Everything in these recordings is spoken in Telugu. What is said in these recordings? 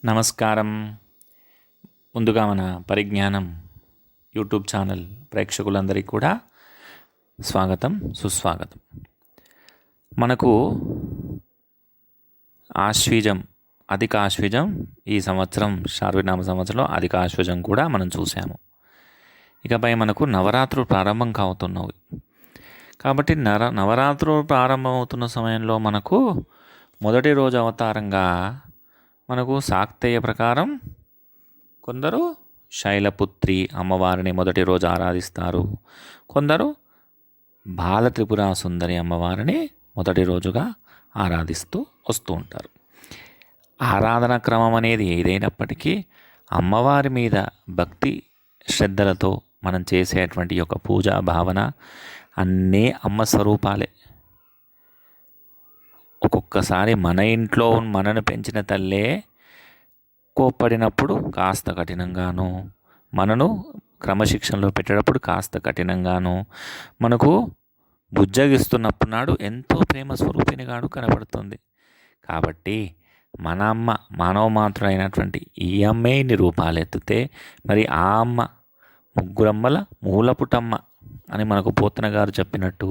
నమస్కారం. ముందుగా మన పరిజ్ఞానం యూట్యూబ్ ఛానల్ ప్రేక్షకులందరికీ కూడా స్వాగతం, సుస్వాగతం. మనకు అధిక ఆశ్వీజం ఈ సంవత్సరం శార్వనామ సంవత్సరంలో అధిక ఆశ్వీజం కూడా మనం చూసాము. ఇకపై మనకు నవరాత్రులు ప్రారంభం కావుతున్నవి. కాబట్టి నవరాత్రులు ప్రారంభమవుతున్న సమయంలో మనకు మొదటి రోజు అవతారంగా మనకు శాక్తేయ ప్రకారం కొందరు శైలపుత్రి అమ్మవారిని మొదటి రోజు ఆరాధిస్తారు. కొందరు బాల త్రిపుర సుందరి అమ్మవారిని మొదటి రోజుగా ఆరాధిస్తూ వస్తూ ఉంటారు. ఆరాధన క్రమం అనేది ఏదైనప్పటికీ అమ్మవారి మీద భక్తి శ్రద్ధలతో మనం చేసేటువంటి యొక్క పూజా భావన అన్నీ అమ్మ స్వరూపాలే. ఒక్కొక్కసారి మన ఇంట్లో మనను పెంచిన తల్లే కోప్పడినప్పుడు కాస్త కఠినంగాను, మనను క్రమశిక్షణలో పెట్టేటప్పుడు కాస్త కఠినంగాను, మనకు బుజ్జగిస్తున్నప్పుడు నాడు ఎంతో ప్రేమ స్వరూపినిగాను కనబడుతుంది. కాబట్టి మన అమ్మ మానవ మాతృడైనటువంటి ఈ అమ్మే ఇన్ని రూపాలు ఎత్తితే మరి ఆ అమ్మ ముగ్గురమ్మల మూలపుటమ్మ అని మనకు పోతన గారు చెప్పినట్టు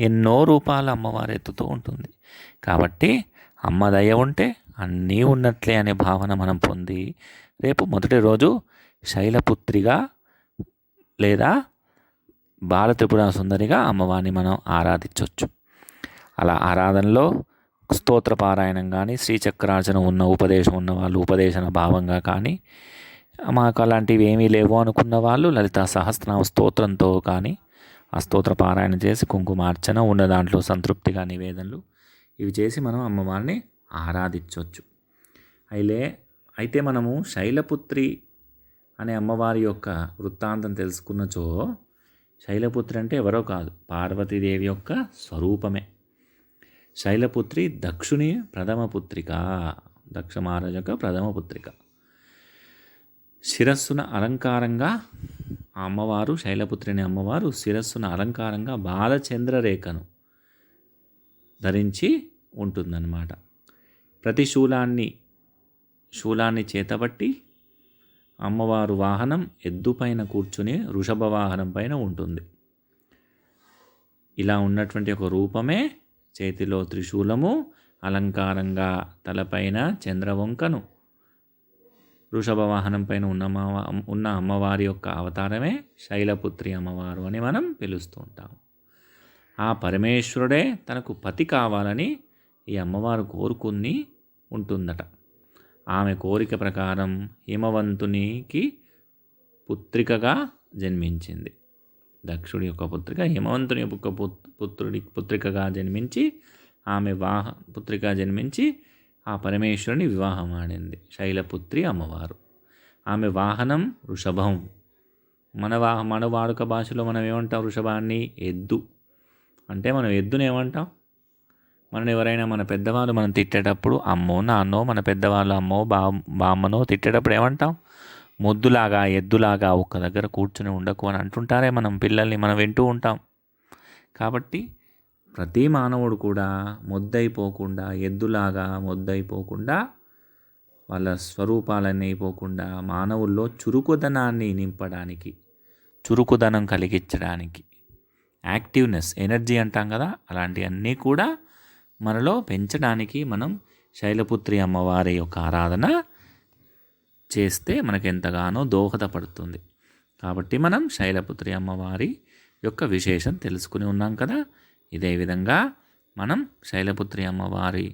ఎన్నో రూపాలు అమ్మవారు ఎత్తుతూ ఉంటుంది. కాబట్టి అమ్మ దయ ఉంటే అన్నీ ఉన్నట్లే అనే భావన మనం పొంది రేపు మొదటి రోజు శైలపుత్రిగా లేదా బాల త్రిపుర సుందరిగా అమ్మవారిని మనం ఆరాధించవచ్చు. అలా ఆరాధనలో స్తోత్ర పారాయణం కానీ, శ్రీచక్రార్చన ఉన్న ఉపదేశం ఉన్న వాళ్ళు ఉపదేశన భావంగా కానీ, మాకు అలాంటివి ఏమీ లేవు అనుకున్న వాళ్ళు లలితా సహస్రనామ స్తోత్రంతో కానీ ఆ స్తోత్ర పారాయణ చేసి కుంకుమార్చన ఉన్న దాంట్లో సంతృప్తిగా నివేదనలు ఇవి చేసి మనం అమ్మవారిని ఆరాధించవచ్చు. అయితే మనము శైలపుత్రి అనే అమ్మవారి యొక్క వృత్తాంతం తెలుసుకున్నచో, శైలపుత్రి అంటే ఎవరో కాదు, పార్వతీదేవి యొక్క స్వరూపమే. శైలపుత్రి దక్షుని ప్రథమ పుత్రిక, దక్ష మహారాజు యొక్క ప్రథమ పుత్రిక. శిరస్సున అలంకారంగా ఆ అమ్మవారు, శైలపుత్రి అనే అమ్మవారు శిరస్సున అలంకారంగా బాలచంద్రరేఖను ధరించి ఉంటుందన్నమాట. ప్రతి శూలాన్ని చేతబట్టి అమ్మవారు వాహనం ఎద్దు పైన కూర్చుని వృషభ వాహనం పైన ఉంటుంది. ఇలా ఉన్నటువంటి ఒక రూపమే చేతిలో త్రిశూలము, అలంకారంగా తలపైన చంద్రవంకను, వృషభ వాహనం పైన ఉన్న అమ్మవారి యొక్క అవతారమే శైలపుత్రి అమ్మవారు అని మనం పిలుస్తూ ఉంటాం. ఆ పరమేశ్వరుడే తనకు పతి కావాలని ఈ అమ్మవారు కోరుకుని ఉంటుందట. ఆమె కోరిక ప్రకారం హిమవంతునికి పుత్రికగా జన్మించింది. దక్షుడి యొక్క పుత్రిక హిమవంతుని యొక్క పుత్రికగా జన్మించి ఆమె పుత్రిక జన్మించి ఆ పరమేశ్వరుని వివాహం ఆడింది శైలపుత్రి అమ్మవారు. ఆమె వాహనం వృషభం. మన వాడుక భాషలో మనం ఏమంటాం? వృషభాన్ని ఎద్దు అంటే మనం ఎద్దుని ఏమంటాం? మనం ఎవరైనా మన పెద్దవాళ్ళు మనం తిట్టేటప్పుడు అమ్మో నాన్నో, మన పెద్దవాళ్ళు అమ్మో బామ్మనో తిట్టేటప్పుడు ఏమంటాం? మొద్దులాగా ఎద్దులాగా ఒక్క దగ్గర కూర్చుని ఉండకు అని అంటుంటారే మనం పిల్లల్ని, మనం వింటూ ఉంటాం. కాబట్టి ప్రతి మానవుడు కూడా మొద్దైపోకుండా, ఎద్దులాగా మొద్దైపోకుండా, వాళ్ళ స్వరూపాలన్నీ అయిపోకుండా మానవుల్లో చురుకుదనాన్ని నింపడానికి, చురుకుదనం కలిగించడానికి, యాక్టివ్నెస్, ఎనర్జీ అంటాం కదా, అలాంటివన్నీ కూడా మనలో పెంచడానికి మనం శైలపుత్రి అమ్మవారి యొక్క ఆరాధన చేస్తే మనకెంతగానో దోహదపడుతుంది. కాబట్టి మనం శైలపుత్రి అమ్మవారి యొక్క విశేషం తెలుసుకుని ఉన్నాం కదా. ఇదే విధంగా మనం శైలపుత్రి అమ్మవారి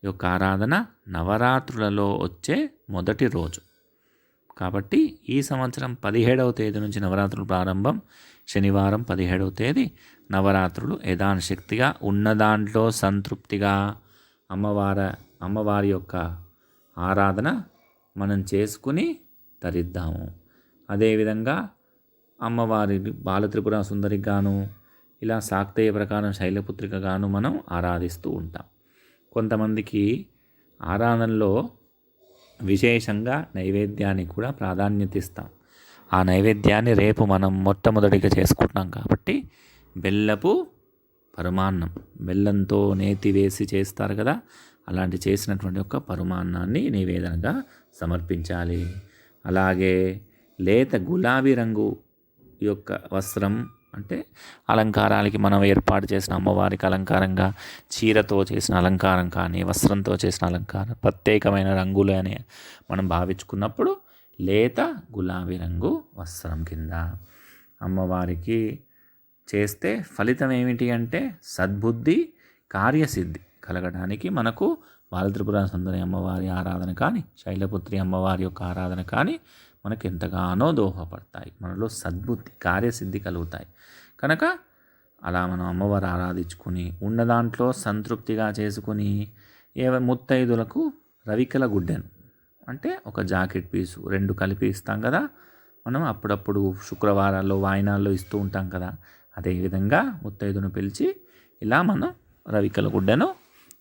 యొక్క ఆరాధన నవరాత్రులలో వచ్చే మొదటి రోజు. కాబట్టి ఈ సంవత్సరం 17వ తేదీ నుంచి నవరాత్రులు ప్రారంభం. శనివారం 17వ తేదీ నవరాత్రులు యథాశక్తిగా ఉన్న దాంట్లో సంతృప్తిగా అమ్మవారి యొక్క ఆరాధన మనం చేసుకుని తరిద్దాము. అదేవిధంగా అమ్మవారి బాలత్రిపుర సుందరిగాను, ఇలా శాక్తేయ ప్రకారం శైలపుత్రికగాను మనం ఆరాధిస్తూ ఉంటాం. కొంతమందికి ఆరాధనలో విశేషంగా నైవేద్యానికి కూడా ప్రాధాన్యత ఇస్తాం. ఆ నైవేద్యాన్ని రేపు మనం మొట్టమొదటిగా చేసుకుంటున్నాం కాబట్టి బెల్లపు పరమాన్నం, బెల్లంతో నేతి వేసి చేస్తారు కదా, అలాంటి చేసినటువంటి ఒక పరమాన్నాన్ని నివేదనగా సమర్పించాలి. అలాగే లేత గులాబీ రంగు యొక్క వస్త్రం అంటే అలంకారాలకి మనం ఏర్పాటు చేసిన అమ్మవారికి అలంకారంగా చీరతో చేసిన అలంకారం కానీ వస్త్రంతో చేసిన అలంకారం ప్రత్యేకమైన రంగులు అని మనం భావించుకున్నప్పుడు లేత గులాబీ రంగు వస్త్రం కింద అమ్మవారికి చేస్తే ఫలితం ఏమిటి అంటే సద్బుద్ధి కార్యసిద్ధి కలగడానికి మనకు బాలత్రిపుర సుందరి అమ్మవారి ఆరాధన కానీ శైలపుత్రి అమ్మవారి యొక్క ఆరాధన కానీ మనకు ఎంతగానో దోహదపడతాయి. మనలో సద్బుద్ధి కార్యసిద్ధి కలుగుతాయి. కనుక అలా మనం అమ్మవారు ఆరాధించుకుని ఉన్న దాంట్లో సంతృప్తిగా చేసుకుని ముత్తైదులకు రవికల గుడ్డెను అంటే ఒక జాకెట్ పీసు 2 కలిపి ఇస్తాం కదా, మనం అప్పుడప్పుడు శుక్రవారాల్లో వాయినాల్లో ఇస్తూ ఉంటాం కదా, అదేవిధంగా ముత్తైదును పిలిచి ఇలా మనం రవికల గుడ్డను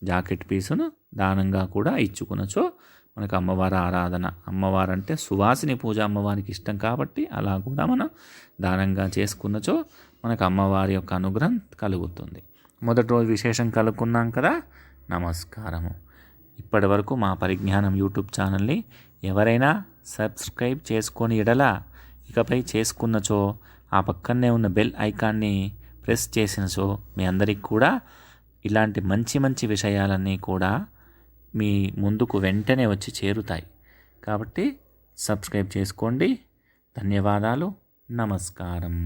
జాకెట్ పీసును దానంగా కూడా ఇచ్చుకునచో మనకు అమ్మవారి ఆరాధన, అమ్మవారు అంటే సువాసిని పూజ అమ్మవారికి ఇష్టం కాబట్టి అలా కూడా మనం దానంగా చేసుకున్నచో మనకు అమ్మవారి యొక్క అనుగ్రహం కలుగుతుంది. మొదటి రోజు విశేషం కలుగుకున్నాం కదా. నమస్కారము. ఇప్పటి వరకు మా పరిజ్ఞానం యూట్యూబ్ ఛానల్ని ఎవరైనా సబ్స్క్రైబ్ చేసుకొని ఎడల ఇకపై చేసుకున్నచో ఆ పక్కనే ఉన్న బెల్ ఐకాన్ని ప్రెస్ చేసినచో మీ అందరికి కూడా ఇలాంటి మంచి మంచి విషయాలన్నీ కూడా మీ ముందుకు వెంటనే వచ్చి చేరుతాయి. కాబట్టి సబ్స్క్రైబ్ చేసుకోండి. ధన్యవాదాలు. నమస్కారం.